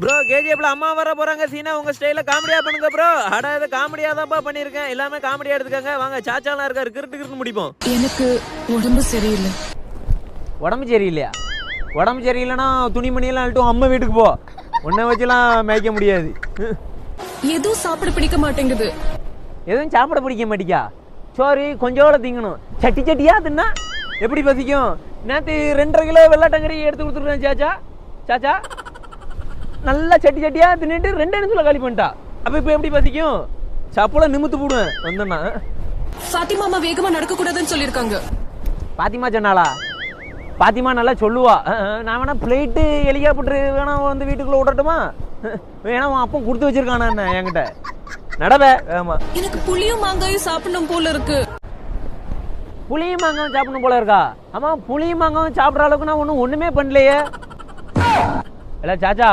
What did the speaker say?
Bro கேஜிஎஃப்ல அம்மா வர போறாங்க சீனா உங்க ஸ்டைல காமெடியா பண்ணுங்க ப்ரோ. அட இது காமெடியா தான்ப்பா பண்ணிருக்கேன். எல்லாமே காமெடியா எடுத்துக்கங்க. வாங்க சாச்சாலாம் இருக்காரு கிறுட்டு முடிப்போம். எனக்கு உடம்பு சரியில்லை. உடம்பு சரியில்லையா? உடம்பு சரியில்லைன்னா துணிமணி எல்லாம் அழட்டும் அம்மா வீட்டுக்கு போ. உன்னை வச்சுலாம் மேய்க்க முடியாது. எதுவும் சாப்பிட பிடிக்க மாட்டேங்குது. எதுவும் சாப்பிட பிடிக்க மாட்டிக்கா? சோறு கொஞ்சோட திங்கணும். சட்டி சட்டியா தின்னா எப்படி பசிக்கும்? நேற்று 2.5 கிலோ வெள்ளாட்டங்கறி எடுத்து கொடுத்துருக்கேன் சாச்சா. சாச்சா நல்லா சட்டி சட்டியா தின்னுட்டு 2 நிமிஷத்துல காலி பண்ணிட்டா. அப்ப இப்ப எப்படி பசிக்கும்? சாப்பிட நிமித்து போடுவேன் வந்தேன்னா. ஃபாத்திமா அம்மா வேகமா நடக்க கூடாதுன்னு சொல்லிருக்காங்க. பாத்திமா சொன்னாளா? பாத்திமா நல்லா சொல்லுவா. நான் வேணா பிளேட்டு ஹெலிகாப்டர் வேணா வந்து வீட்டுக்குள்ள விடட்டுமா? வேணா அப்போ கொடுத்து வச்சிருக்கானா என்ன என்கிட்ட நடவே. ஆமா எனக்கு புளியும் மாங்காயும் சாப்பிடணும் போல இருக்கு. புளியும் மாங்காவும் சாப்பிடணும் போல இருக்கா? ஆமா புளியும் மாங்காவும் சாப்பிட்ற அளவுக்கு நான் ஒண்ணுமே பண்ணலையே. இல்ல சாச்சா